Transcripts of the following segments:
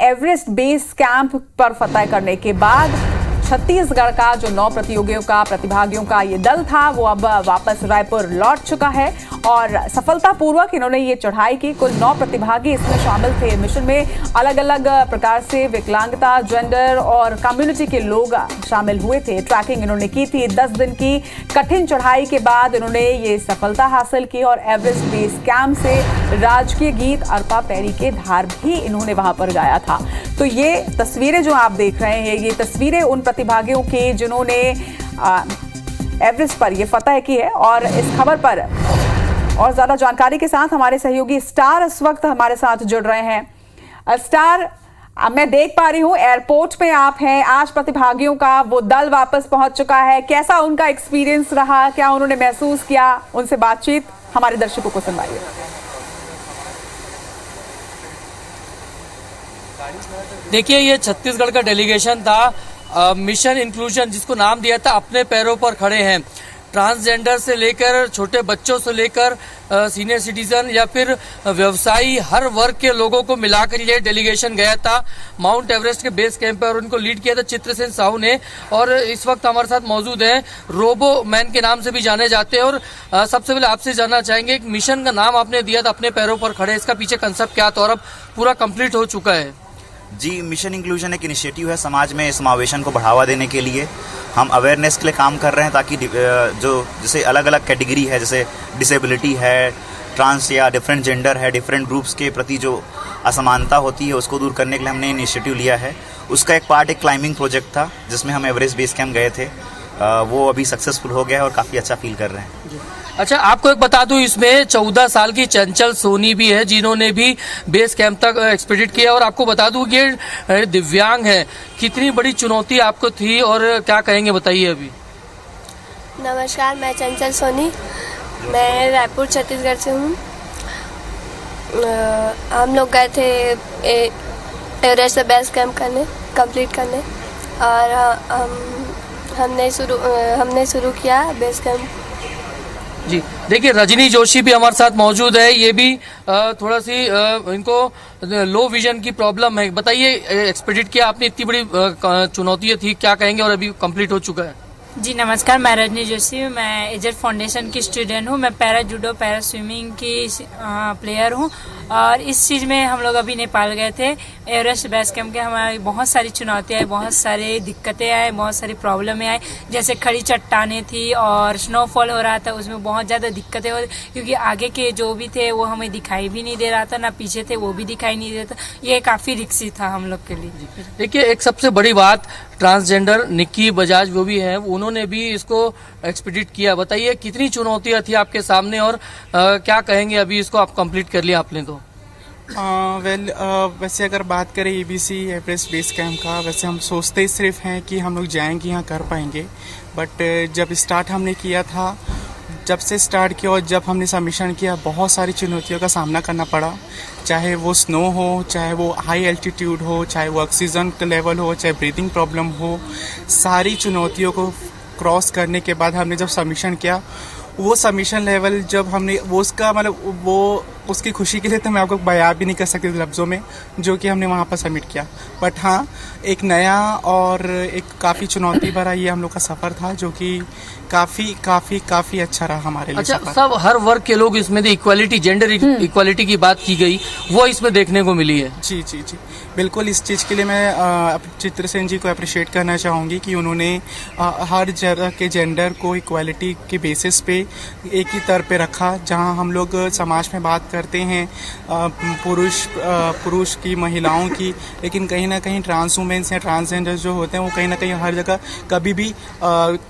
Everest base camp पर फतह करने के बाद छत्तीसगढ़ का जो 9 प्रतिभागियों का ये दल था वो अब वापस रायपुर लौट चुका है और सफलतापूर्वक इन्होंने ये चढ़ाई की। कुल 9 प्रतिभागी इसमें शामिल थे। मिशन में अलग अलग प्रकार से विकलांगता, जेंडर और कम्युनिटी के लोग शामिल हुए थे। ट्रैकिंग इन्होंने की थी। 10 दिन की कठिन चढ़ाई के बाद इन्होंने ये सफलता हासिल की और एवरेस्ट बेस कैंप से राजकीय गीत अर्पा पैरी के धार भी इन्होंने वहां पर गाया था। तो ये तस्वीरें जो आप देख रहे हैं, ये तस्वीरें उन प्रतिभागियों की जिन्होंने एवरेस्ट पर ये फतह की है। और इस खबर पर और ज्यादा जानकारी के साथ हमारे सहयोगी स्टार इस वक्त हमारे साथ जुड़ रहे हैं। स्टार, मैं देख पा रही हूं एयरपोर्ट पे आप हैं। आज प्रतिभागियों का वो दल वापस पहुंच चुका है। कैसा उनका एक्सपीरियंस रहा, क्या उन्होंने महसूस किया, उनसे बातचीत हमारे दर्शकों को सुनवाइए। देखिए, ये छत्तीसगढ़ का डेलीगेशन था मिशन इंक्लूजन, जिसको नाम दिया था अपने पैरों पर खड़े हैं। ट्रांसजेंडर से लेकर छोटे बच्चों से लेकर सीनियर सिटीजन या फिर व्यवसायी, हर वर्ग के लोगों को मिलाकर ये डेलीगेशन गया था माउंट एवरेस्ट के बेस कैंप पर और उनको लीड किया था चित्रसेन साहू ने। और इस वक्त हमारे साथ मौजूद हैं, रोबो मैन के नाम से भी जाने जाते हैं। और सबसे पहले आपसे जानना चाहेंगे, एक मिशन का नाम आपने दिया था अपने पैरों पर खड़े, इसका पीछे कंसेप्ट क्या था और अब पूरा कंप्लीट हो चुका है? जी, मिशन इंक्लूजन एक इनिशिएटिव है समाज में समावेशन को बढ़ावा देने के लिए। हम अवेयरनेस के लिए काम कर रहे हैं ताकि जो जैसे अलग अलग कैटेगरी है, जैसे डिसेबिलिटी है, ट्रांस या डिफरेंट जेंडर है, डिफरेंट ग्रुप्स के प्रति जो असमानता होती है उसको दूर करने के लिए हमने इनिशिएटिव लिया है। उसका एक पार्ट एक क्लाइंबिंग प्रोजेक्ट था जिसमें हम एवरेस्ट बेस कैंप गए थे। वो अभी सक्सेसफुल हो गया है और काफ़ी अच्छा फील कर रहे हैं। अच्छा, आपको एक बता दूं, इसमें 14 साल की चंचल सोनी भी है जिन्होंने भी बेस कैंप तक एक्सपीडिट किया। और आपको बता दूं कि ये दिव्यांग है। कितनी बड़ी चुनौती आपको थी और क्या कहेंगे, बताइए अभी। नमस्कार, मैं चंचल सोनी, मैं रायपुर छत्तीसगढ़ से हूँ। हम लोग गए थे एवरेस्ट बेस कैंप कंप्लीट करने और हमने शुरू किया बेस कैंप। जी, देखिए रजनी जोशी भी हमारे साथ मौजूद है। ये भी थोड़ा सी इनको लो विजन की प्रॉब्लम है। बताइए, एक्सपीडिट किया आपने, इतनी बड़ी चुनौती थी, क्या कहेंगे और अभी कंप्लीट हो चुका है? जी नमस्कार, मैं रजनी जोशी हूँ। मैं एजेड फाउंडेशन की स्टूडेंट हूँ। मैं पैरा जूडो, पैरा स्विमिंग की प्लेयर हूँ और इस चीज़ में हम लोग अभी नेपाल गए थे एवरेस्ट बेस कैंप के। हमारी बहुत सारी चुनौतियाँ आई, बहुत सारी दिक्कतें आई, बहुत सारी प्रॉब्लमें आई। जैसे खड़ी चट्टानें थी और स्नोफॉल हो रहा था, उसमें बहुत ज़्यादा दिक्कतें हो रही क्योंकि आगे के जो भी थे वो हमें दिखाई भी नहीं दे रहा था, ना पीछे थे वो भी दिखाई नहीं दे रहा था। ये काफ़ी रिस्की था हम लोग के लिए। देखिए, एक सबसे बड़ी बात, ट्रांसजेंडर निक्की बजाज वो भी है, उन्होंने भी इसको एक्सपीडिट किया। बताइए कितनी चुनौतियां थी आपके सामने और क्या कहेंगे, अभी इसको आप कंप्लीट कर लिया आपने तो? वैसे अगर बात करें एबीसी एवरेस्ट बेस कैंप का, वैसे हम सोचते ही सिर्फ हैं कि हम लोग जाएंगे, यहाँ कर पाएंगे। बट जब स्टार्ट हमने किया था, जब से स्टार्ट किया और जब हमने सबमिशन किया, बहुत सारी चुनौतियों का सामना करना पड़ा। चाहे वो स्नो हो, चाहे वो हाई एल्टीट्यूड हो, चाहे वो ऑक्सीजन का लेवल हो, चाहे ब्रीथिंग प्रॉब्लम हो, सारी चुनौतियों को क्रॉस करने के बाद हमने जब सबमिशन किया, वो सबमिशन लेवल जब हमने वो उसका मतलब वो उसकी खुशी के लिए तो मैं आपको बयां भी नहीं कर सकती लफ्ज़ों में, जो कि हमने वहाँ पर सबमिट किया। बट हाँ, एक नया और एक काफ़ी चुनौती भरा ये हम लोग का सफ़र था, जो कि काफ़ी अच्छा रहा हमारे लिए। अच्छा, सब हर वर्ग के लोग इसमें इक्वालिटी, जेंडर इक्वालिटी की बात की गई, वो इसमें देखने को मिली है। जी बिल्कुल। इस चीज़ के लिए मैं चित्रसेन जी को अप्रिशिएट करना चाहूँगी कि उन्होंने हर जगह के जेंडर को इक्वालिटी के बेसिस पे एक ही तर पे रखा। जहाँ हम लोग समाज में बात करते हैं पुरुष की, महिलाओं की, लेकिन कहीं ना कहीं ट्रांस वुमेन्स या ट्रांसजेंडर जो होते हैं वो कहीं ना कहीं हर जगह कभी भी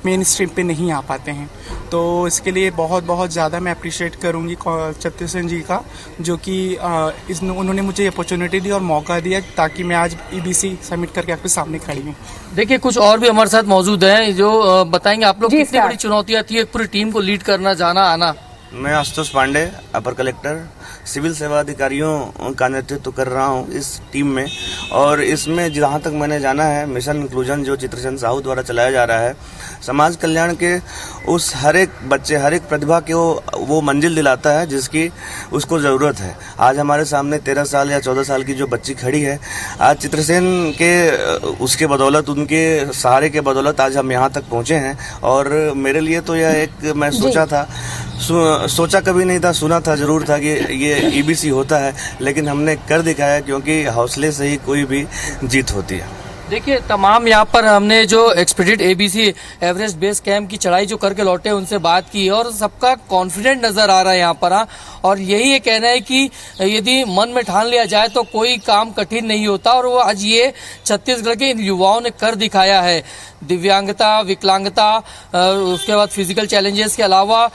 मेन स्ट्रीम पे नहीं आ पाते हैं। तो इसके लिए बहुत ज़्यादा मैं अप्रिशिएट करूँगी चित्रसेन जी का, जो कि उन्होंने मुझे अपॉर्चुनिटी दी और मौका दिया ताकि मैं आज ईबीसी सबमिट करके आपके सामने खड़ी हूँ। देखिए, कुछ और भी हमारे साथ मौजूद हैं जो बताएंगे आप लोग कितनी बड़ी चुनौतियाँ थी एक पूरी टीम को लीड करना, जाना आना। मैं आशुतोष पांडे, अपर कलेक्टर सिविल सेवा अधिकारियों का नेतृत्व कर रहा हूं इस टीम में। और इसमें जहां तक मैंने जाना है, मिशन इंक्लूजन जो चित्रसेन साहू द्वारा चलाया जा रहा है, समाज कल्याण के उस हर एक बच्चे, हर एक प्रतिभा के वो मंजिल दिलाता है जिसकी उसको ज़रूरत है। आज हमारे सामने 13 साल या 14 साल की जो बच्ची खड़ी है, आज चित्रसेन के उसके बदौलत, उनके सहारे के बदौलत आज हम यहाँ तक पहुँचे हैं। और मेरे लिए तो यह एक, मैं सोचा कभी नहीं था, सुना था जरूर था कि ये ईबीसी होता है, लेकिन हमने कर दिखाया, क्योंकि हौसले से ही कोई भी जीत होती है। देखिए, तमाम यहाँ पर हमने जो एक्सपीडिट एबीसी एवरेस्ट बेस कैंप की चढ़ाई जो करके लौटे उनसे बात की है और सबका कॉन्फिडेंट नजर आ रहा है यहाँ पर। और यही ये कहना है कि यदि मन में ठान लिया जाए तो कोई काम कठिन नहीं होता, और वो आज ये छत्तीसगढ़ के इन युवाओं ने कर दिखाया है। दिव्यांगता, विकलांगता, उसके बाद फिजिकल चैलेंजेस के अलावा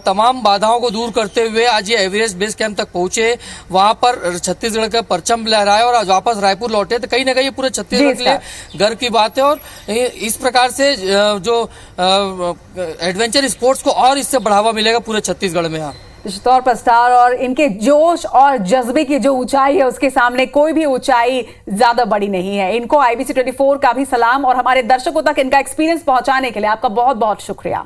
तमाम बाधाओं को दूर करते हुए आज ये एवरेस्ट बेस कैंप तक पहुंचे, वहां पर छत्तीसगढ़ का परचम लहराए और आज वापस रायपुर लौटे। तो कहीं ना कहीं पूरे छत्तीसगढ़ के लिए गर्व की बात है। और इस प्रकार से जो एडवेंचर स्पोर्ट्स को और इससे बढ़ावा मिलेगा पूरे छत्तीसगढ़ में। निश्चित तौर पर स्टार और इनके जोश और जज्बे की जो ऊंचाई है उसके सामने कोई भी ऊंचाई ज्यादा बड़ी नहीं है। इनको IBC 24 का भी सलाम और हमारे दर्शकों तक इनका एक्सपीरियंस पहुंचाने के लिए आपका बहुत बहुत शुक्रिया।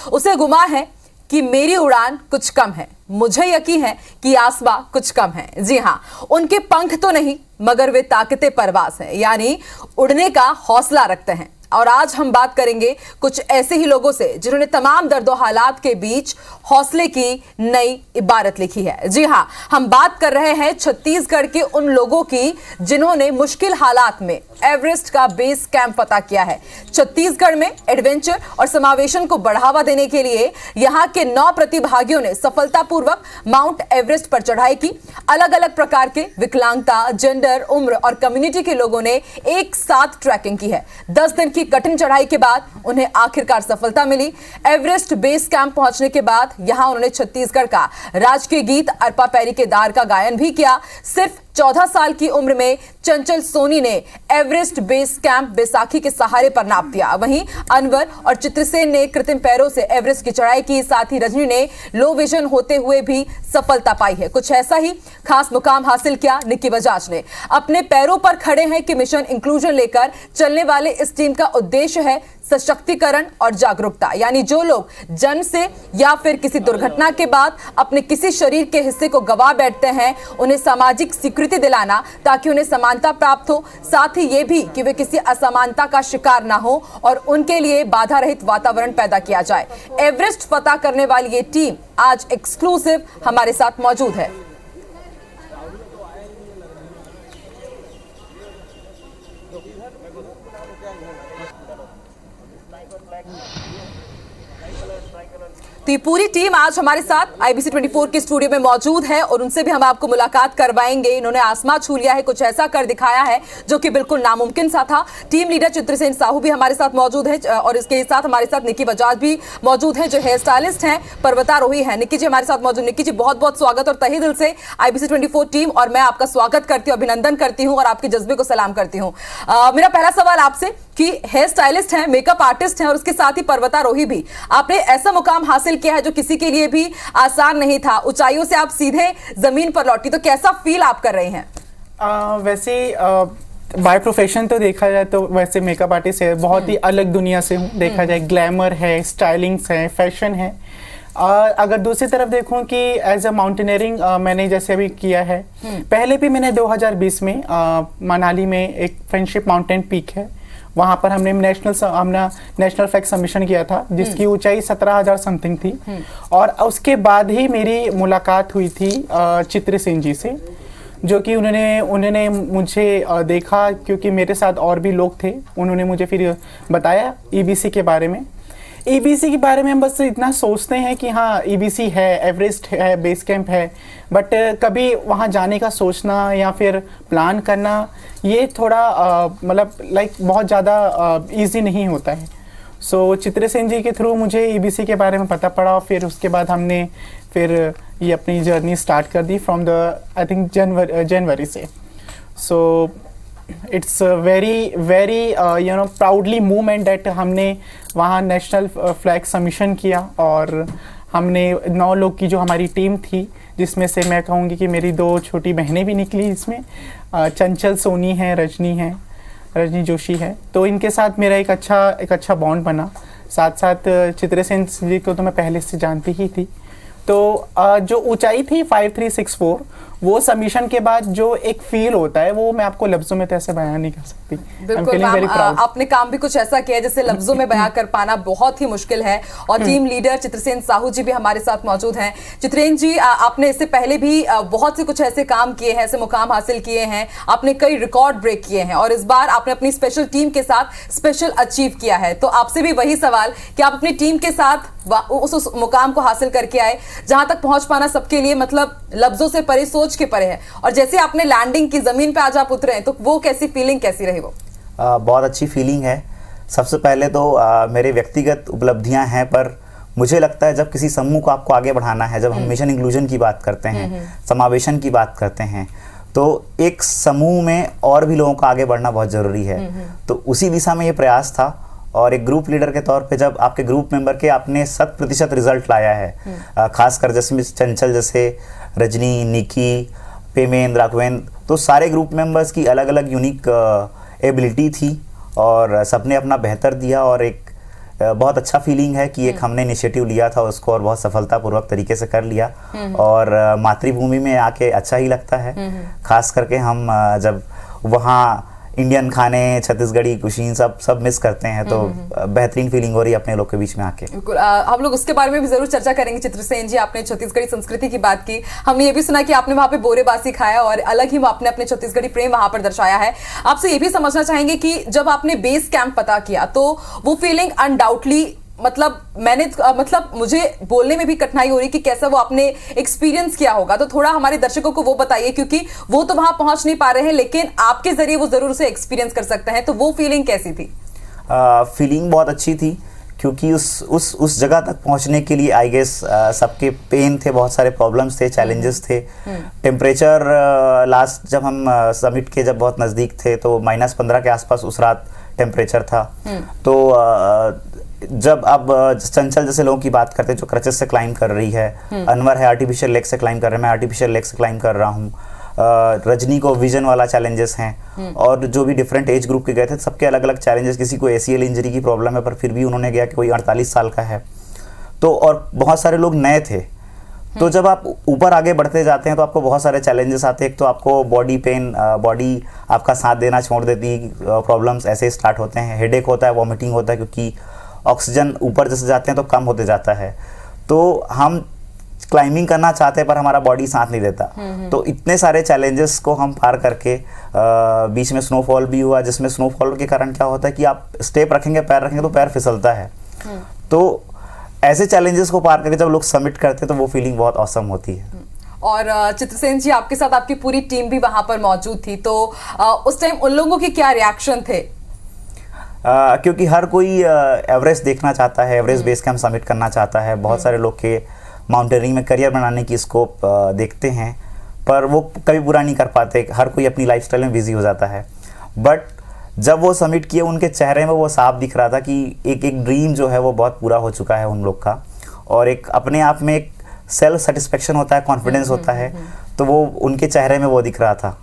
उसे गुमा है कि मेरी उड़ान कुछ कम है, मुझे यकीन है कि आसमां कुछ कम है। जी हां, उनके पंख तो नहीं मगर वे ताकते परवास हैं, यानी उड़ने का हौसला रखते हैं। और आज हम बात करेंगे कुछ ऐसे ही लोगों से जिन्होंने तमाम दर्दो हालात के बीच हौसले की नई इबारत लिखी है। जी हां, हम बात कर रहे हैं छत्तीसगढ़ के उन लोगों की जिन्होंने मुश्किल हालात में एवरेस्ट का बेस कैंप फतह किया है। छत्तीसगढ़ में एडवेंचर और समावेशन को बढ़ावा देने के लिए यहां के 9 प्रतिभागियों ने सफलतापूर्वक माउंट एवरेस्ट पर चढ़ाई की। अलग अलग प्रकार के विकलांगता, जेंडर, उम्र और कम्युनिटी के लोगों ने एक साथ ट्रैकिंग की है। 10 दिन की कठिन चढ़ाई के बाद उन्हें आखिरकार सफलता मिली। एवरेस्ट बेस कैंप पहुंचने के बाद यहां उन्होंने छत्तीसगढ़ का राष्ट्रीय गीत अरपा पैरी के दार का गायन भी किया। सिर्फ 14 साल की उम्र में चंचल सोनी ने एवरेस्ट बेस कैंप बैसाखी के सहारे पर नाप दिया। वहीं अनवर और चित्रसेन ने कृत्रिम पैरों से एवरेस्ट की चढ़ाई की। साथ ही रजनी ने लो विजन होते हुए भी सफलता पाई है। कुछ ऐसा ही खास मुकाम हासिल किया निक्की बजाज ने। अपने पैरों पर खड़े हैं कि मिशन इंक्लूजन लेकर चलने वाले इस टीम का उद्देश्य है सशक्तिकरण और जागरूकता, यानी जो लोग जन्म से या फिर किसी दुर्घटना के बाद अपने किसी शरीर के हिस्से को गवा बैठते हैं, उन्हें सामाजिक स्वीकृति दिलाना ताकि उन्हें समानता प्राप्त हो। साथ ही ये भी कि वे किसी असमानता का शिकार ना हो और उनके लिए बाधा रहित वातावरण पैदा किया जाए। एवरेस्ट फतह करने वाली ये टीम आज एक्सक्लूसिव हमारे साथ मौजूद है। तो ये पूरी टीम आज हमारे साथ IBC 24 के स्टूडियो में मौजूद है और उनसे भी हम आपको मुलाकात करवाएंगे। इन्होंने आसमां छू लिया है, कुछ ऐसा कर दिखाया है जो कि बिल्कुल नामुमकिन सा था। टीम लीडर चित्रसेन साहू भी हमारे साथ मौजूद है और इसके साथ हमारे साथ निक्की बजाज भी मौजूद है जो हेयर स्टाइलिस्ट हैं, पर्वतारोही हैं। निक्की जी हमारे साथ मौजूद। निक्की जी बहुत बहुत स्वागत और तहे दिल से IBC 24 टीम और मैं आपका स्वागत करती हूँ, अभिनंदन करती हूँ और आपके जज्बे को सलाम करती हूँ। मेरा पहला सवाल आपसे कि हेयर स्टाइलिस्ट हैं, मेकअप आर्टिस्ट हैं और उसके साथ ही पर्वतारोही भी, आपने ऐसा मुकाम हासिल किया है जो किसी के लिए भी आसान नहीं था। ऊंचाइयों से आप सीधे जमीन पर लौटी, तो कैसा फील आप कर रहे हैं? वैसे बाय प्रोफेशन तो देखा जाए तो वैसे मेकअप आर्टिस्ट है, बहुत ही अलग दुनिया से हूँ। देखा जाए ग्लैमर है, स्टाइलिंग्स है, फैशन है। अगर दूसरी तरफ देखूं कि एज अ माउंटेनियरिंग मैंने जैसे अभी किया है, पहले भी मैंने 2020 में मनाली में एक फ्रेंडशिप माउंटेन पीक है, वहाँ पर हमने नेशनल फ्लैग सबमिशन किया था जिसकी ऊंचाई 17,000 समथिंग थी। और उसके बाद ही मेरी मुलाकात हुई थी चित्रसेन जी से, जो कि उन्होंने मुझे देखा, क्योंकि मेरे साथ और भी लोग थे। उन्होंने मुझे फिर बताया EBC के बारे में। EBC के बारे में हम बस इतना सोचते हैं कि हाँ EBC है, एवरेस्ट है, बेस कैंप है, बट कभी वहाँ जाने का सोचना या फिर प्लान करना ये थोड़ा मतलब बहुत ज़्यादा इजी नहीं होता है। सो चित्रसेन जी के थ्रू मुझे EBC के बारे में पता पड़ा और फिर उसके बाद हमने फिर ये अपनी जर्नी स्टार्ट कर दी फ्रॉम द आई थिंक जनवरी से। So it's very proudly movement that हमने वहाँ नेशनल फ्लैग सबमिशन किया और हमने 9 लोग की जो हमारी टीम थी, जिसमें से मैं कहूँगी कि मेरी 2 छोटी बहनें भी निकली इसमें, चंचल सोनी है, रजनी है, रजनी जोशी है, तो इनके साथ मेरा एक अच्छा बॉन्ड बना। साथ साथ चित्रसेन जी को तो मैं पहले से जानती ही थी। तो जो ऊंचाई थी 5364, वो सबमिशन के बाद जो एक फील होता है वो मैं आपको लफ्जों में तो ऐसे बयान नहीं कर सकती। बिल्कुल मैम, आपने काम भी कुछ ऐसा किया है जिसे लफ्जों में बयां कर पाना बहुत ही मुश्किल है। और टीम लीडर चित्रसेन साहू जी भी हमारे साथ मौजूद हैं। चित्रेन जी, आपने इससे पहले भी बहुत से कुछ ऐसे काम किए हैं, ऐसे मुकाम हासिल किए हैं, आपने कई रिकॉर्ड ब्रेक किए हैं और इस बार आपने अपनी स्पेशल टीम के साथ स्पेशल अचीव किया है। तो आपसे भी वही सवाल कि आप अपनी टीम के साथ उस मुकाम को हासिल करके आए जहां तक पहुंच पाना सबके लिए मतलब लफ्जों से परे, सोच के परे है, और जैसे आपने लैंडिंग की, जमीन पे आज आप उतरे हैं, तो वो कैसी फीलिंग कैसी रही? वो बहुत अच्छी फीलिंग है। सबसे पहले तो मेरे व्यक्तिगत उपलब्धियां हैं, पर मुझे लगता है जब किसी समूह को आपको आगे बढ़ाना है, जब हम मिशन इंक्लूजन की बात करते हैं, समावेशन की बात करते हैं, तो एक समूह में और भी लोगों को आगे बढ़ना बहुत ज़रूरी है। तो उसी दिशा में ये प्रयास था और एक ग्रुप लीडर के तौर पे जब आपके ग्रुप मेंबर के आपने 100% रिजल्ट लाया है, खासकर जैसे चंचल जैसे, रजनी, निकी, पेमेंद्र, राघवेंद्र, तो सारे ग्रुप मेंबर्स की अलग अलग यूनिक एबिलिटी थी और सबने अपना बेहतर दिया और एक बहुत अच्छा फीलिंग है कि एक हमने इनिशिएटिव लिया था उसको और बहुत सफलतापूर्वक तरीके से कर लिया। और मातृभूमि में आके अच्छा ही लगता है, खास करके हम जब वहाँ इंडियन खाने, छत्तीसगढ़ी कुशीन सब मिस करते हैं, तो बेहतरीन फीलिंग हो रही है अपने लोग के बीच में आके। बिल्कुल, हम लोग उसके बारे में भी जरूर चर्चा करेंगे। चित्रसेन जी, आपने छत्तीसगढ़ी संस्कृति की बात की, हमने ये भी सुना कि आपने वहां पे बोरेबासी खाया और अलग ही आपने अपने छत्तीसगढ़ी प्रेम वहां पर दर्शाया है। आपसे ये भी समझना चाहेंगे कि जब आपने बेस कैंप पता किया तो वो फीलिंग अनडाउटली मतलब मुझे बोलने में भी कठिनाई हो रही कि कैसा वो आपने एक्सपीरियंस किया होगा, तो थोड़ा हमारे दर्शकों को वो बताइए, क्योंकि वो तो वहां पहुंच नहीं पा रहे हैं लेकिन आपके जरिए वो जरूर से एक्सपीरियंस कर सकते हैं। तो वो फीलिंग कैसी थी? फीलिंग बहुत अच्छी थी, क्योंकि उस जगह तक पहुंचने के लिए आई गेस सबके पेन थे, बहुत सारे प्रॉब्लम्स थे, चैलेंजेस थे। टेम्परेचर लास्ट जब हम समिट के जब बहुत नज़दीक थे तो -15 के आसपास उस रात टेम्परेचर था। तो जब अब चंचल जैसे लोगों की बात करते हैं जो क्रचेस से क्लाइंब कर रही है, अनवर है आर्टिफिशियल लेग से क्लाइंब कर रहे हैं, मैं आर्टिफिशियल लेग से क्लाइंब कर रहा हूँ, रजनी को विजन वाला चैलेंजेस हैं, और जो भी डिफरेंट एज ग्रुप के गए थे सबके अलग अलग चैलेंजेस। किसी को ACL इंजरी की प्रॉब्लम है पर फिर भी उन्होंने गया कि कोई 48 साल का है, तो और बहुत सारे लोग नए थे। तो जब आप ऊपर आगे बढ़ते जाते हैं तो आपको बहुत सारे चैलेंजेस आते हैं। एक तो आपको बॉडी पेन, बॉडी आपका साथ देना छोड़ देती, प्रॉब्लम्स ऐसे स्टार्ट होते हैं, हेडेक होता है, वॉमिटिंग होता है, क्योंकि ऑक्सीजन ऊपर जैसे जाते हैं तो कम होते जाता है। तो हम क्लाइंबिंग करना चाहते हैं पर हमारा बॉडी साथ नहीं देता। तो इतने सारे चैलेंजेस को हम पार करके बीच में स्नोफॉल भी हुआ, जिसमें स्नोफॉल के कारण क्या होता है कि आप स्टेप रखेंगे, पैर रखेंगे तो पैर फिसलता है। तो ऐसे चैलेंजेस को पार करके जब लोग सबमिट करते हैं तो वो फीलिंग बहुत ऑसम होती है। और चित्रसेन जी, आपके साथ आपकी पूरी टीम भी वहां पर मौजूद थी, तो उस टाइम उन लोगों के क्या रिएक्शन थे? क्योंकि हर कोई एवरेस्ट देखना चाहता है, एवरेस्ट बेस कैंप सबमिट करना चाहता है। बहुत सारे लोग के माउंटेनियरिंग में करियर बनाने की स्कोप देखते हैं पर वो कभी पूरा नहीं कर पाते, हर कोई अपनी लाइफस्टाइल में बिजी हो जाता है। बट जब वो सबमिट किए उनके चेहरे में वो साफ दिख रहा था कि एक ड्रीम जो है वो बहुत पूरा हो चुका है उन लोग का, और एक अपने आप में एक सेल्फ सेटिस्फेक्शन होता है, कॉन्फिडेंस होता है, तो वो उनके चेहरे में वो दिख रहा था।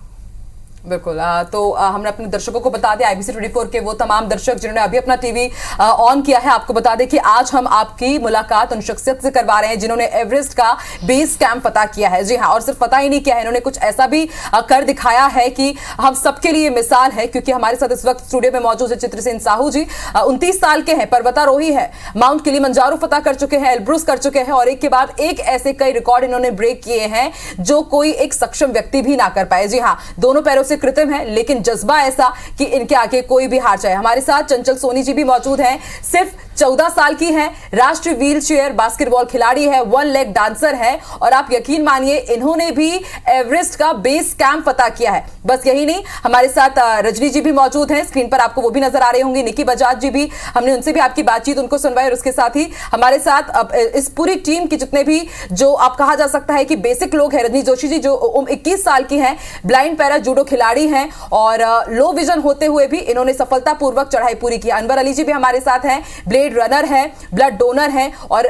बिल्कुल, तो हमने अपने दर्शकों को बता दें, IBC 24 के वो तमाम दर्शक जिन्होंने अभी अपना टीवी ऑन किया है, आपको बता दें कि आज हम आपकी मुलाकात उन शख्सियत से करवा रहे हैं जिन्होंने एवरेस्ट का बेस कैंप पता किया है। जी हाँ, और सिर्फ पता ही नहीं किया है, इन्होंने कुछ ऐसा भी कर दिखाया है कि हम सबके लिए मिसाल है। क्योंकि हमारे साथ इस वक्त स्टूडियो में मौजूद है चित्रसेन साहू जी, 29 साल के हैं, पर्वतारोही है, माउंट किलिमंजारो फतह कर चुके हैं, एल्ब्रुस कर चुके हैं, और एक के बाद एक ऐसे कई रिकॉर्ड इन्होंने ब्रेक किए हैं जो कोई एक सक्षम व्यक्ति भी ना कर पाए। जी हाँ, दोनों पैरों कृत्रिम है लेकिन जज्बा ऐसा कि इनके आगे कोई भी हार जाए। हमारे साथ चंचल सोनी जी भी मौजूद हैं, सिर्फ 14 साल की हैं, राष्ट्रीय व्हीलचेयर बास्केटबॉल खिलाड़ी है, 1 लेग डांसर है, और आप यकीन मानिए इन्होंने भी एवरेस्ट का बेस कैंप पता किया है। बस यही नहीं, हमारे साथ रजनी जी भी मौजूद हैं, स्क्रीन पर आपको वो भी नजर आ रहे होंगे, निकी बजाज जी भी, हमने उनसे भी आपकी बातचीत उनको सुनवाई, और उसके साथ ही हमारे साथ इस पूरी टीम की जितने भी जो आप कहा जा सकता है कि बेसिक लोग हैं, रजनी जोशी जी जो 21 साल की हैं, ब्लाइंड पैरा जूडो खिलाड़ी हैं, और लो विजन होते हुए भी इन्होंने सफलतापूर्वक चढ़ाई पूरी की। अनवर अली जी भी हमारे साथ हैं, ब्लेड रनर है, ब्लड डोनर है, और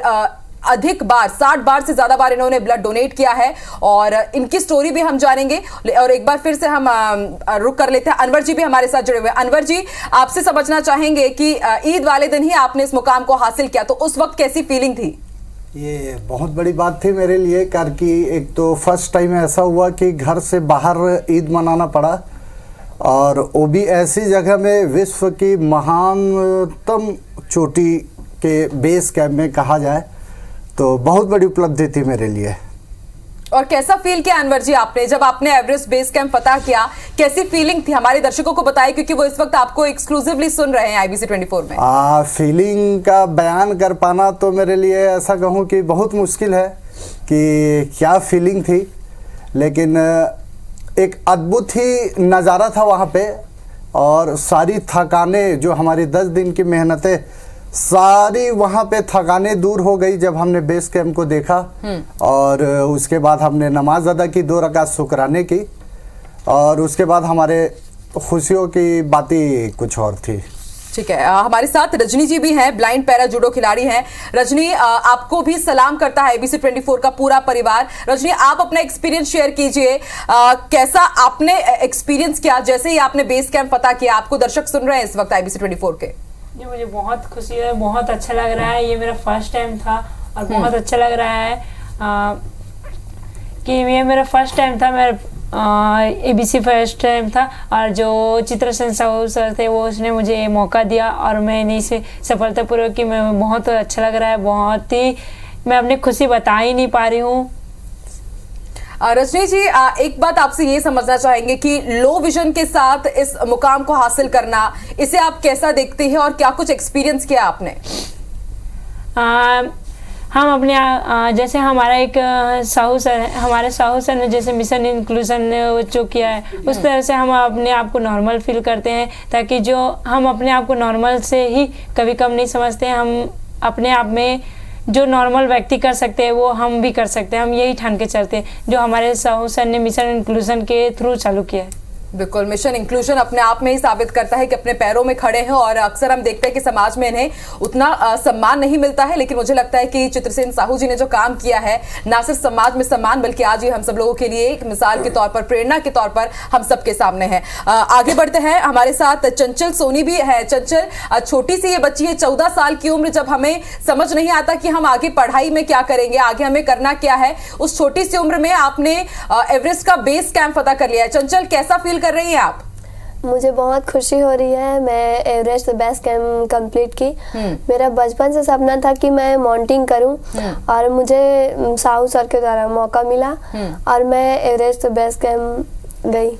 अधिक बार 60 बार से ज्यादा बार इन्होंने ब्लड डोनेट किया है और इनकी स्टोरी भी हम जानेंगे। और एक बार फिर से हम रुक कर लेते हैं, अनवर जी भी हमारे साथ जुड़े हुए हैं। अनवर जी, आपसे समझना चाहेंगे कि ईद वाले दिन ही आपने इस मुकाम को हासिल किया, तो उस वक्त कैसी फीलिंग थी? ये बहुत बड़ी बात थी मेरे लिए, क्योंकि एक तो फर्स्ट टाइम ऐसा हुआ कि घर से बाहर ईद मनाना पड़ा, और वो भी ऐसी जगह में विश्व की महानतम चोटी के बेस कैंप में कहा जाए, तो बहुत बड़ी उपलब्धि थी मेरे लिए। और कैसा फील किया अनवर जी आपने जब आपने एवरेस्ट बेस कैंप फतह किया? कैसी फीलिंग थी? हमारे दर्शकों को बताइए, क्योंकि वो इस वक्त आपको एक्सक्लूसिवली सुन रहे हैं IBC 24 में। फीलिंग का बयान कर पाना तो मेरे लिए ऐसा कहूँ कि बहुत मुश्किल है कि क्या फीलिंग थी, लेकिन एक अद्भुत ही नज़ारा था वहाँ पे। और सारी थकाने, जो हमारी 10 दिन की मेहनतें, सारी वहाँ पे थकाने दूर हो गई जब हमने बेस कैंप को देखा। और उसके बाद हमने नमाज अदा की, 2 रकात शुक्राने की, और उसके बाद हमारे खुशियों की बातें कुछ और थी। ठीक है, हमारे साथ रजनी जी भी हैं, ब्लाइंड पैरा जूडो खिलाड़ी हैं। रजनी, आपको भी सलाम करता है IBC 24 का पूरा परिवार। रजनी, आप अपना एक्सपीरियंस शेयर कीजिए, कैसा आपने एक्सपीरियंस किया जैसे ही आपने बेस कैंप फतह किया? आपको दर्शक सुन रहे हैं इस वक्त IBC 24 के। जी, मुझे बहुत खुशी है, बहुत अच्छा लग रहा है। ये मेरा फर्स्ट टाइम था और बहुत अच्छा लग रहा है कि ये मेरा फर्स्ट टाइम था, मेरा ABC फर्स्ट टाइम था। और जो चित्रसेन साहू सर थे, वो उसने मुझे ये मौका दिया और मैंने इसे सफलतापूर्वक की। मैं बहुत अच्छा लग रहा है, बहुत ही, मैं अपनी खुशी बता ही नहीं पा रही हूँ। रजनी जी, एक बात आपसे ये समझना चाहेंगे कि लो विजन के साथ इस मुकाम को हासिल करना, इसे आप कैसा देखते हैं और क्या कुछ एक्सपीरियंस किया आपने? हम अपने जैसे हमारा एक साहू सर है, हमारे साहू सर ने जैसे मिशन इंक्लूजन जो किया है, उस तरह से हम अपने आप को नॉर्मल फील करते हैं, ताकि जो हम अपने आप को नॉर्मल से ही कभी कम नहीं समझते हैं। हम अपने आप में जो नॉर्मल व्यक्ति कर सकते हैं वो हम भी कर सकते हैं, हम यही ठान के चलते हैं, जो हमारे साहू सर ने मिशन इंक्लूजन के थ्रू चालू किया है। बिल्कुल, मिशन इंक्लूजन अपने आप में ही साबित करता है कि अपने पैरों में खड़े हैं। और अक्सर हम देखते हैं कि समाज में इन्हें उतना सम्मान नहीं मिलता है, लेकिन मुझे लगता है कि चित्रसेन साहू जी ने जो काम किया है, ना सिर्फ समाज में सम्मान, बल्कि आज ये हम सब लोगों के लिए एक मिसाल के तौर पर, प्रेरणा के तौर पर हम सबके सामने है। आगे बढ़ते हैं, हमारे साथ चंचल सोनी भी है। चंचल, छोटी सी ये बच्ची है, 14 साल की उम्र, जब हमें समझ नहीं आता कि हम आगे पढ़ाई में क्या करेंगे, आगे हमें करना क्या है, उस छोटी सी उम्र में आपने एवरेस्ट का बेस कैंप फतह कर लिया है। चंचल, कैसा फील कर रही हैं आप? मुझे बहुत खुशी हो रही है। मैं एवरेस्ट बेस कैंप कंप्लीट की। मेरा बचपन से सपना था कि मैं माउंटिंग करूं, और मुझे साहू सर के द्वारा मौका मिला और मैं एवरेस्ट बेस कैंप गई,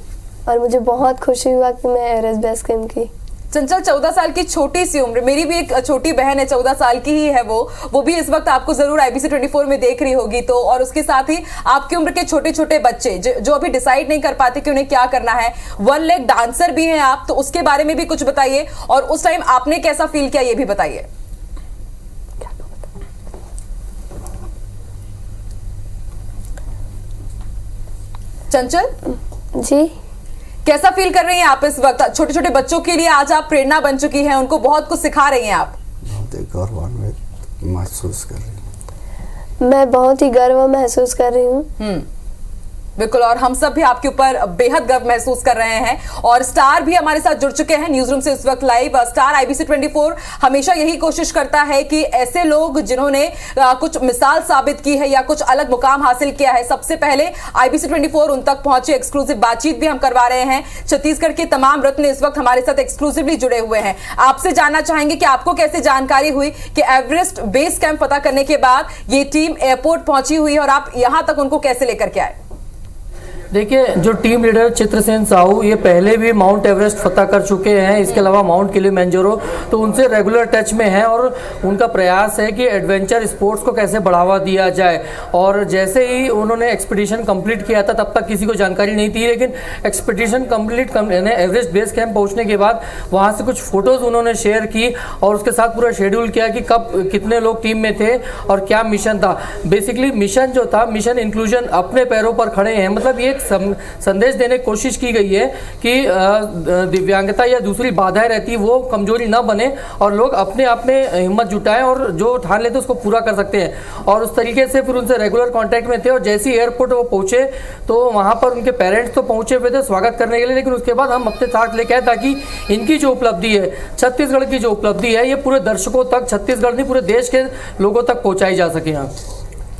और मुझे बहुत खुशी हुआ कि मैं एवरेस्ट बेस कैंप की। चंचल, 14 साल की छोटी सी उम्र, मेरी भी एक छोटी बहन है, 14 साल की ही है वो भी इस वक्त आपको जरूर IBC 24 में देख रही होगी। तो और उसके साथ ही आपकी उम्र के छोटे छोटे बच्चे जो अभी डिसाइड नहीं कर पाते कि उन्हें क्या करना है, 1 लेग डांसर भी हैं आप, तो उसके बारे में भी कुछ बताइए, और उस टाइम आपने कैसा फील किया ये भी बताइए। चंचल जी, कैसा फील कर रही हैं आप इस वक्त? छोटे छोटे बच्चों के लिए आज आप प्रेरणा बन चुकी हैं, उनको बहुत कुछ सिखा रही हैं आप। बहुत गौरवान्वित महसूस कर रही हूँ। मैं बहुत ही गर्व महसूस कर रही हूँ। बिल्कुल, और हम सब भी आपके ऊपर बेहद गर्व महसूस कर रहे हैं। और स्टार भी हमारे साथ जुड़ चुके हैं न्यूज रूम से इस वक्त लाइव। स्टार IBC 24 हमेशा यही कोशिश करता है कि ऐसे लोग जिन्होंने कुछ मिसाल साबित की है या कुछ अलग मुकाम हासिल किया है, सबसे पहले IBC 24 उन तक पहुंचे। एक्सक्लूसिव बातचीत भी हम करवा रहे हैं। छत्तीसगढ़ के तमाम रत्न इस वक्त हमारे साथ एक्सक्लूसिवली जुड़े हुए हैं। आपसे जानना चाहेंगे कि आपको कैसे जानकारी हुई कि एवरेस्ट बेस कैंप पता करने के बाद ये टीम एयरपोर्ट पहुंची हुई है और आप यहां तक उनको कैसे लेकर के आए? देखिए, जो टीम लीडर चित्रसेन साहू ये पहले भी माउंट एवरेस्ट फतह कर चुके हैं, इसके अलावा माउंट किलिमंजारो, तो उनसे रेगुलर टच में है और उनका प्रयास है कि एडवेंचर स्पोर्ट्स को कैसे बढ़ावा दिया जाए। और जैसे ही उन्होंने एक्सपीडिशन कंप्लीट किया था तब तक किसी को जानकारी नहीं थी, लेकिन expedition complete Everest base camp पहुंचने के बाद वहाँ से कुछ फोटोज़ उन्होंने शेयर की और उसके साथ पूरा शेड्यूल किया कि कब कितने लोग टीम में थे और क्या मिशन था। बेसिकली मिशन जो था, मिशन इंक्लूजन, अपने पैरों पर खड़े हैं, मतलब ये संदेश देने की कोशिश की गई है कि दिव्यांगता या दूसरी बाधाएं रहती वो कमजोरी न बने और लोग अपने आप में हिम्मत जुटाएं और जो ठान लेते उसको पूरा कर सकते हैं। और उस तरीके से फिर उनसे रेगुलर कांटेक्ट में थे और जैसे ही एयरपोर्ट वो पहुंचे तो वहां पर उनके पेरेंट्स तो पहुंचे हुए थे स्वागत करने के लिए, लेकिन उसके बाद हम अपने साथ लेके आए ताकि इनकी जो उपलब्धि है, छत्तीसगढ़ की जो उपलब्धि है, ये पूरे दर्शकों तक, छत्तीसगढ़ नहीं पूरे देश के लोगों तक पहुंचाई जा सके। यहाँ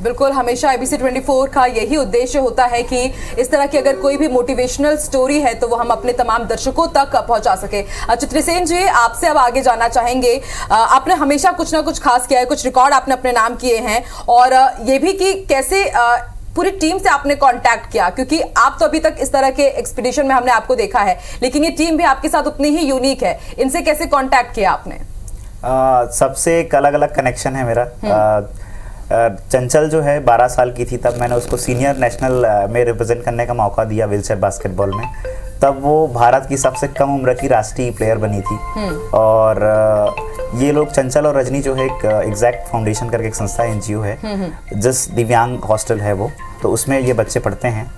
बिल्कुल, हमेशा ABC 24 का यही उद्देश्य होता है कि इस तरह की अगर कोई भी मोटिवेशनल स्टोरी है तो वो हम अपने तमाम दर्शकों तक पहुंचा सके। चित्रसेन जी, आपसे अब आगे जानना चाहेंगे, आपने हमेशा कुछ ना कुछ खास किया है, कुछ रिकॉर्ड आपने अपने नाम किए हैं और ये भी कि कैसे पूरी टीम से आपने कांटेक्ट किया, क्योंकि आप तो अभी तक इस तरह के एक्सपीडिशन में हमने आपको देखा है, लेकिन ये टीम भी आपके साथ उतनी ही यूनिक है, इनसे कैसे कांटेक्ट किया आपने? सबसे एक अलग अलग कनेक्शन है मेरा। चंचल जो है 12 साल की थी तब मैंने उसको सीनियर नेशनल में रिप्रेजेंट करने का मौका दिया व्हीलचेयर बास्केटबॉल में। तब वो भारत की सबसे कम उम्र की राष्ट्रीय प्लेयर बनी थी। और ये लोग, चंचल और रजनी जो है, एक एग्जैक्ट फाउंडेशन करके एक संस्था NGO है जिस दिव्यांग हॉस्टल है वो, तो उसमें ये बच्चे पढ़ते हैं,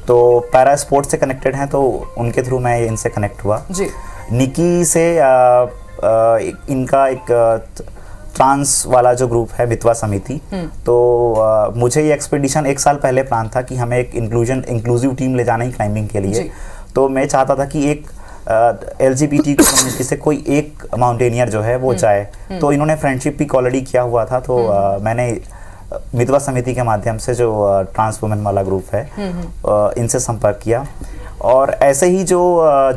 तो पैरा स्पोर्ट्स से कनेक्टेड हैं, तो उनके थ्रू मैं इनसे कनेक्ट हुआ जी। निकी से इनका एक ट्रांस वाला जो ग्रुप है मितवा समिति, तो मुझे ये एक्सपीडिशन 1 साल पहले प्लान था कि हमें एक इंक्लूसिव टीम ले जाना है क्लाइंबिंग के लिए। तो मैं चाहता था कि एक LGBT कम्युनिटी से कोई एक माउंटेनियर जो है वो जाए, तो इन्होंने फ्रेंडशिप भी ऑलरेडी किया हुआ था, तो मैंने मितवा समिति के माध्यम से जो ट्रांस वुमेन वाला ग्रुप है इनसे संपर्क किया। और ऐसे ही जो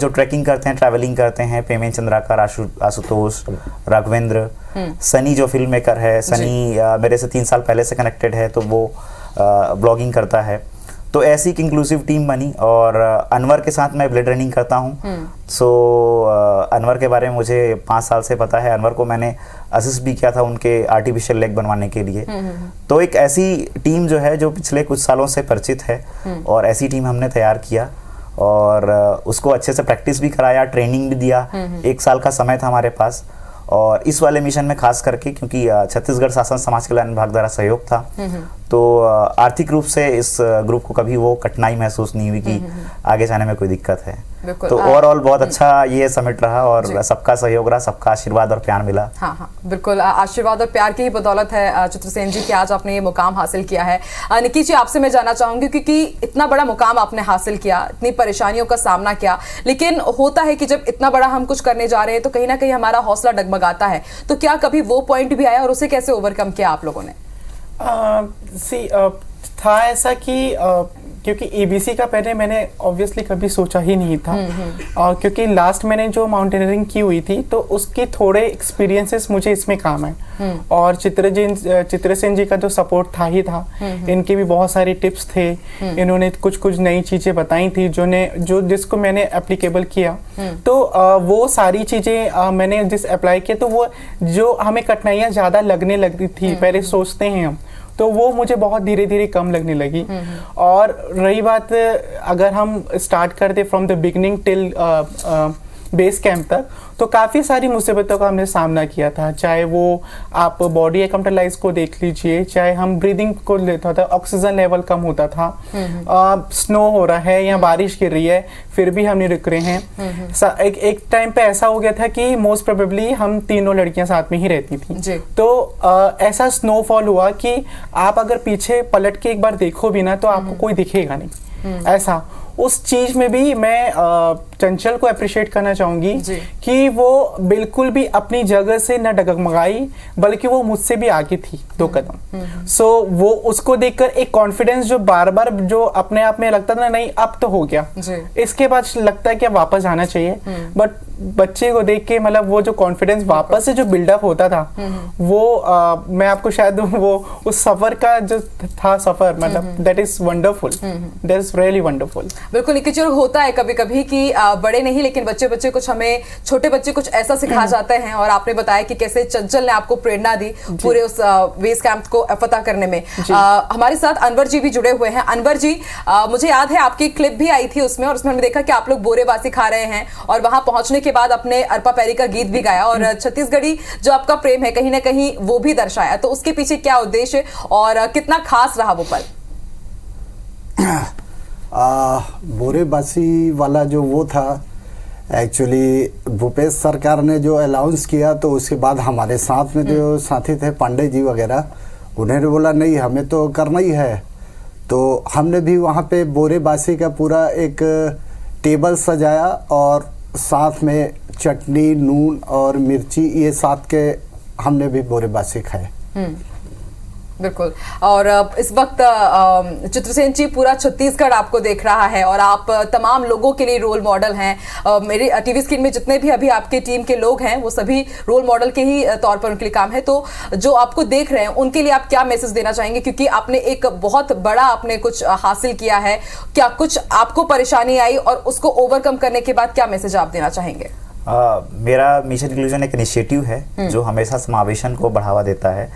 ट्रैकिंग करते हैं, ट्रैवलिंग करते हैं, पेमेन चंद्राकर, आशुतोष, राघवेंद्र, सनी जो फिल्म मेकर है, सनी मेरे से 3 साल पहले से कनेक्टेड है, तो वो ब्लॉगिंग करता है। तो ऐसी एक इंक्लूसिव टीम बनी। और अनवर के साथ मैं ब्लेड रनिंग करता हूँ, सो अनवर के बारे में मुझे 5 साल से पता है। अनवर को मैंने असिस्ट भी किया था उनके आर्टिफिशियल लेग बनवाने के लिए। तो एक ऐसी टीम जो है जो पिछले कुछ सालों से परिचित है, और ऐसी टीम हमने तैयार किया और उसको अच्छे से प्रैक्टिस भी कराया, ट्रेनिंग भी दिया। 1 साल का समय था हमारे पास। और इस वाले मिशन में खास करके क्योंकि छत्तीसगढ़ शासन समाज कल्याण विभाग द्वारा सहयोग था, तो आर्थिक रूप से इस ग्रुप को कभी वो कठिनाई महसूस नहीं हुई कि आगे जाने में कोई दिक्कत है। तो ओवरऑल बहुत अच्छा ये समिट रहा और सबका सहयोग रहा, सबका आशीर्वाद और प्यार मिला। हाँ, बिल्कुल, आशीर्वाद और प्यार की ही बदौलत है चित्रसेन जी कि आज आपने ये मुकाम हासिल किया है। निकी जी, आपसे मैं जानना चाहूंगी, क्योंकि इतना बड़ा मुकाम आपने हासिल किया, इतनी परेशानियों का सामना किया, लेकिन होता है कि जब इतना बड़ा हम कुछ करने जा रहे हैं तो कहीं ना कहीं हमारा हौसला डगमगाता है, तो क्या कभी वो पॉइंट भी आया और उसे कैसे ओवरकम किया आप लोगों ने? था ऐसा कि क्योंकि ABC का पहले मैंने ऑब्वियसली कभी सोचा ही नहीं था, क्योंकि लास्ट मैंने जो माउंटेनियरिंग की हुई थी तो उसके थोड़े एक्सपीरियंसेस मुझे इसमें काम है। और चित्रसेन जी का जो सपोर्ट था ही था, इनके भी बहुत सारे टिप्स थे, इन्होंने कुछ नई चीज़ें बताई थी जिसको मैंने एप्लीकेबल किया। तो वो सारी चीज़ें मैंने जिस अप्लाई किया, तो वो जो हमें कठिनाइयाँ ज़्यादा लगने लगती थी, पहले सोचते हैं हम, तो वो मुझे बहुत धीरे धीरे कम लगने लगी। और रही बात, अगर हम स्टार्ट करते from the beginning till base camp तक, तो काफ़ी सारी मुसीबतों का हमने सामना किया था। चाहे वो आप बॉडी एक्रोमटाइज को देख लीजिए, चाहे हम ब्रीदिंग को लेता था, ऑक्सीजन लेवल कम होता था, स्नो हो रहा है या बारिश गिर रही है फिर भी हम नहीं रुक रहे हैं। एक टाइम पे ऐसा हो गया था कि मोस्ट प्रोबेबली हम तीनों लड़कियां साथ में ही रहती थी, तो ऐसा स्नोफॉल हुआ कि आप अगर पीछे पलट के एक बार देखो भी ना तो आपको कोई दिखेगा नहीं। ऐसा उस चीज में भी मैं चंचल को अप्रिशिएट करना चाहूंगी कि वो बिल्कुल भी अपनी जगह से न डगमगाई, बल्कि वो मुझसे भी आगे थी 2 कदम। सो वो उसको देखकर एक कॉन्फिडेंस जो बार बार जो अपने आप में लगता था नहीं अब तो हो गया, इसके बाद लगता है कि अब वापस आना चाहिए, बट बच्चे को देख के मतलब वो जो कॉन्फिडेंस वापस से जो बिल्डअप होता था वो मैं आपको शायद वो उस सफर का जो था सफर, मतलब that is wonderful, that is really wonderful. बिल्कुल निकी जी, होता है कभी कभी कि बड़े नहीं लेकिन बच्चे कुछ हमें, छोटे बच्चे कुछ ऐसा सिखा जाते हैं, और आपने बताया कि कैसे चंचल ने आपको प्रेरणा दी पूरे उस बेस कैंप को फतह करने में। हमारे साथ अनवर जी भी जुड़े हुए हैं। अनवर जी, मुझे याद है आपकी क्लिप भी आई थी उसमें, और उसमें हमने देखा कि आप लोग बोरेबासी खा रहे हैं और वहां पहुंचने के बाद अपने अरपा पैरी का गीत भी गाया, और छत्तीसगढ़ी जो आपका प्रेम है कहीं ना कहीं वो भी दर्शाया। तो उसके पीछे क्या उद्देश्य और कितना खास रहा वो पल? बोरेबासी वाला जो वो था, एक्चुअली भूपेश सरकार ने जो अलाउंस किया तो उसके बाद हमारे साथ में जो साथी थे पांडे जी वगैरह, उन्होंने बोला नहीं हमें तो करना ही है। तो हमने भी वहाँ पे बोरेबासी का पूरा एक टेबल सजाया और साथ में चटनी, नून और मिर्ची ये साथ के हमने भी बोरेबासी खाए। बिल्कुल। और इस वक्त चित्रसेन जी पूरा छत्तीसगढ़ आपको देख रहा है और आप तमाम लोगों के लिए रोल मॉडल हैं। मेरी टीवी स्क्रीन में जितने भी अभी आपके टीम के लोग हैं वो सभी रोल मॉडल के ही तौर पर उनके लिए काम है। तो जो आपको देख रहे हैं उनके लिए आप क्या मैसेज देना चाहेंगे, क्योंकि आपने एक बहुत बड़ा आपने कुछ हासिल किया है, क्या कुछ आपको परेशानी आई और उसको ओवरकम करने के बाद क्या मैसेज आप देना चाहेंगे? मेरा मिशन इंक्लूजन एक इनिशिएटिव है जो हमेशा समावेशन को बढ़ावा देता है।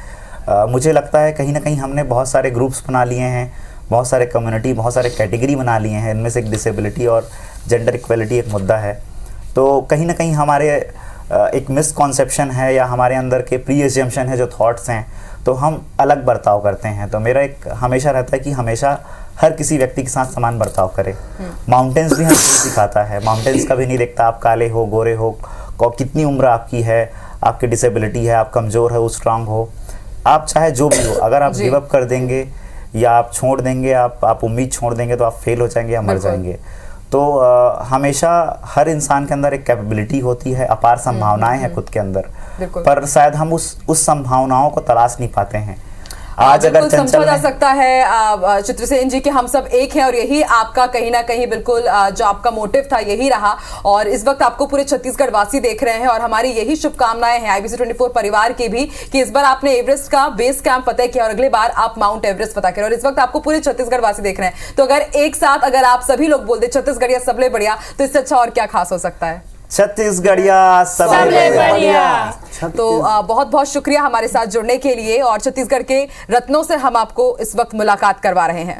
मुझे लगता है कहीं ना कहीं हमने बहुत सारे ग्रुप्स बना लिए हैं, बहुत सारे कम्युनिटी, बहुत सारे कैटेगरी बना लिए हैं, इनमें से एक डिसेबिलिटी और जेंडर इक्वलिटी एक मुद्दा है। तो कहीं ना कहीं हमारे एक मिसकॉन्सेप्शन है या हमारे अंदर के प्री एजम्पशन है, जो थॉट्स हैं, तो हम अलग बर्ताव करते हैं। तो मेरा एक हमेशा रहता है कि हमेशा हर किसी व्यक्ति के साथ समान बर्ताव करें। माउंटेन्स भी हमें सिखाता है, माउंटेन्स का भी नहीं देखता आप काले हो, गोरे हो, कितनी उम्र आपकी है, आपकी डिसेबिलिटी है, आप कमज़ोर हो, स्ट्रांग हो, आप चाहे जो भी हो, अगर आप गिव अप कर देंगे या आप छोड़ देंगे, आप उम्मीद छोड़ देंगे तो आप फेल हो जाएंगे या मर जाएंगे। तो हमेशा हर इंसान के अंदर एक कैपेबिलिटी होती है, अपार संभावनाएं हैं खुद के अंदर, पर शायद हम उस संभावनाओं को तलाश नहीं पाते हैं। आज अगर समझा जा सकता है चित्रसेन जी कि हम सब एक हैं और यही आपका कहीं ना कहीं बिल्कुल जो आपका मोटिव था यही रहा। और इस वक्त आपको पूरे छत्तीसगढ़ वासी देख रहे हैं और हमारी यही शुभकामनाएं हैं IBC 24 परिवार की भी कि इस बार आपने एवरेस्ट का बेस कैंप फतेह किया और अगले बार आप माउंट एवरेस्ट फतेह करें। और इस वक्त आपको पूरे छत्तीसगढ़ वासी देख रहे हैं, तो अगर एक साथ अगर आप सभी लोग बोल दे छत्तीसगढ़िया सबले बढ़िया, तो इससे अच्छा और क्या खास हो सकता है? छत्तीसगढ़िया सबले बढ़िया। तो बहुत बहुत शुक्रिया हमारे साथ जुड़ने के लिए और छत्तीसगढ़ के रत्नों से हम आपको इस वक्त मुलाकात करवा रहे हैं।